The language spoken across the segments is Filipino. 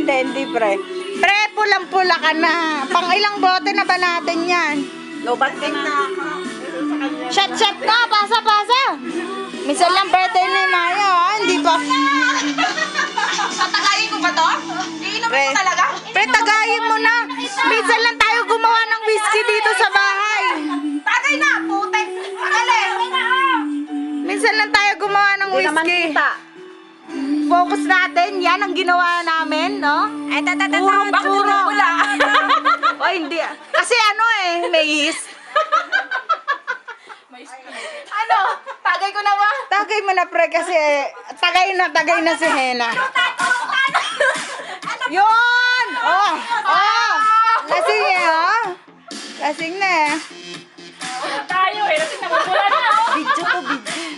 hindi, pre. Pre, pulang-pula ka na. Pang ilang bote na ba natin yan? Lobat din na. Shot na, pasa. Minsan lang birthday ni Maya, ha? Hindi pa. Tatagayin ko ba to? Iinumin ko talaga? Pre, tagayin mo na. Minsan lang tayo gumawa ng whiskey dito sa bahay. Tagay na, putek. Alin? Minsan lang tayo gumawa ng Hindi naman whiskey. kita. Focus natin, yan ang ginawa namin, no? Ay, Puro. wala? O, hindi. Kasi ano may yeast. Ano? Tagay ko na ba? Tagay mo na, pre, kasi tagay na si Hena. Yun! Lasing Lasing na eh. Tayo eh. Kasi namumula na ako. Video.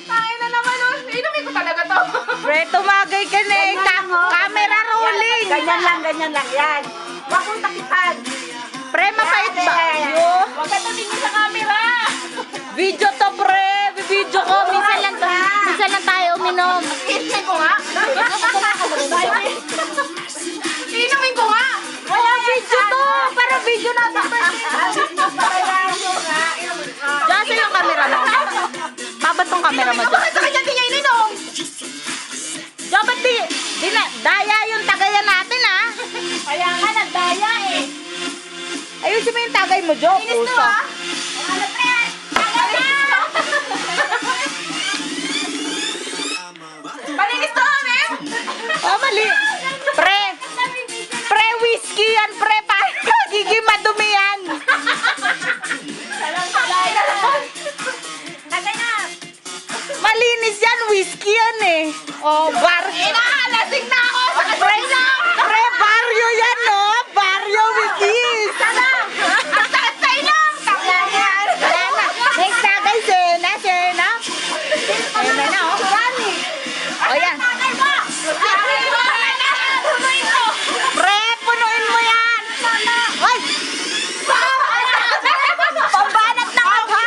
Tayo na naman. Inumin ko talaga to. Pre, tumagay ka na eh. Camera rolling. Ganyan lang. Yan. Huwag mong takitan. Pre, mapait ba? Huwag ka tumingin sa camera. Video to, pre. Video ko. Minsan lang tayo uminom. Inumin ko nga. Inumin ko nga. Kaya video to. Para video natin. Diyan sa yung camera mo. Babat tong camera mo dyan. Bakit sa kanya di niya ininom? Diyan, ba't daya yung tagayan natin, ha? Kaya nga, nagdaya eh. Ayusin mo yung tagay mo, Jo. Inis to ah. Ano, pre? Tagay na! Malinis to, ma'am? Oh, mali. Pre, whiskey yan, pre. Gigi madumi yan. Tagay na! Malinis yan, whiskey yan eh. Oh, Inahalasing na ako! Pre, baryo yan, no? Baryo with yeast. Ang sakit sa ilong! Wala Wala na. Next tagay, Sena. Sena na, oh. O, yan. Tagay mo! Tagay mo! Tuloy mo! Pre, punuin mo yan. Ay! Pambanat na ako, ha?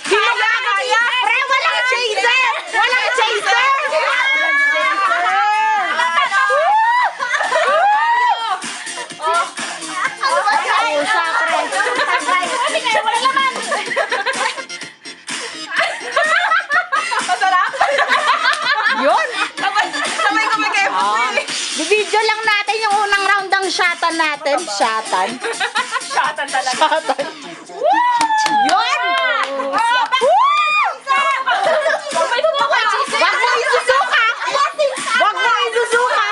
Pre, walang chaser! Walang chaser! Usa, pre. Wala laman! Masarap? Yun! Sabay ko may kayo. Video lang natin yung unang round ng shotan natin. Shotan. Shatan talaga. Shotan. Yun! Wag mo isusuka! Wag mo isusuka!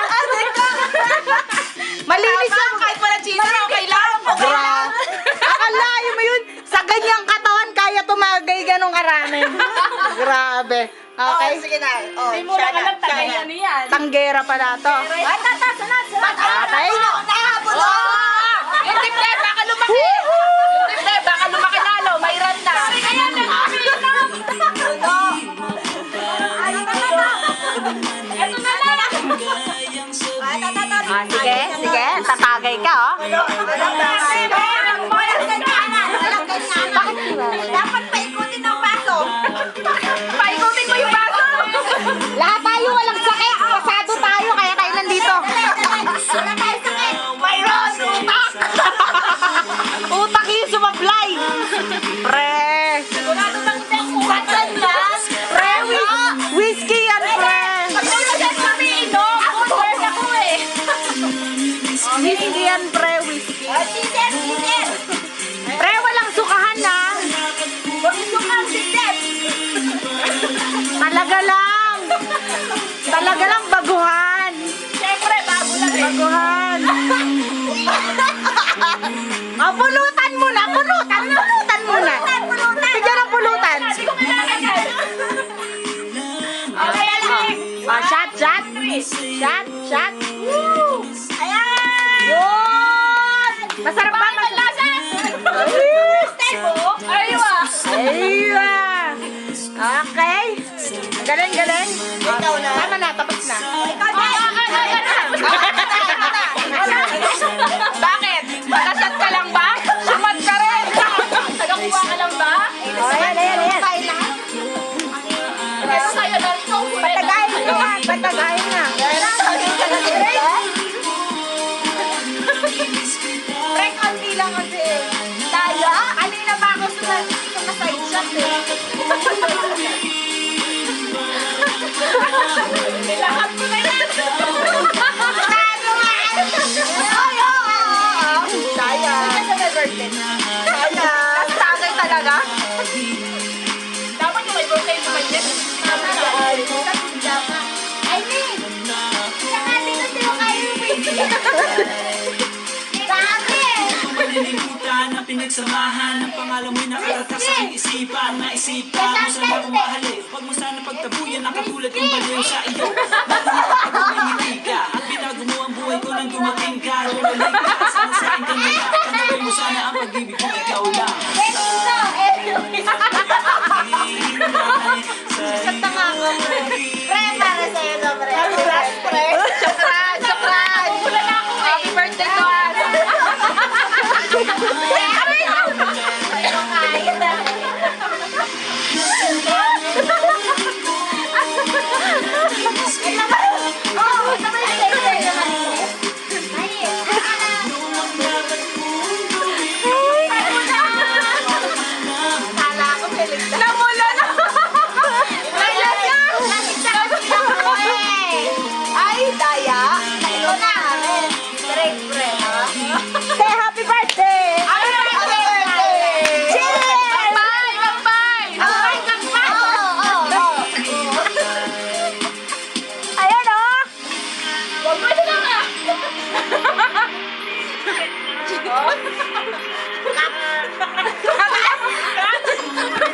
Malinis lang. Kahit wala cheese, okay lang. Akalayo mo yun, sa ganyang katawan kaya tumagay ganong karami. Grabe. Okay? Sige na. May mura ka lang tagay Siya ano yan. Tanggera pa na to. Ay, sunod. Okay? Yung tip baka lumaki. Yung tip baka lumaki lalo. May run na. Ayan na. Ito na lang. Sige. Tatagay ka, oh. Dapat paikutin ang baso. Paikutin mo yung baso. Lahat tayo walang sakit. Pasado tayo, kaya tayo nandito. Wala tayo sakit. Mayroon. Utak. Utak yung sumablay. Pre. Sigurado bang hindi ang uwatan na? Pre, whiskey yan, pre. Pag nalagas kami inom, concern ako eh. Whiskey yan, pre, whiskey. Sister. Pre, walang sukahan, ha? Huwag isukang sister. Talaga lang baguhan. Siyempre, bago lang eh. Baguhan. Pulutan mo na. Pulutan mo na. Bigyan ng pulutan. Hindi ko kailangan yan. Okay, alam. Shot. Shot. Woo! Ayan! Yun! Masarap ba? Bakit ang lasa? Step mo? Aywa! Aywa! Okay. Galing. Ikaw na. Tama na, tapos na. Bakit? Nakasat ka lang ba? Sumat ka rin. Nagakuha ka lang ba? Ayan. Pero sa'yo na rin. Patagayin na. pinagsamahan Ang pangalan mo'y nakaratak sa aking isipan Naisipan mo sana kung mahalin Huwag mo sana pagtabuyan ang katulad kong baliw sa iyo Lalo na kapag umihiti ka At binago mo ang buhay ko nang dumating ka Lumalik ka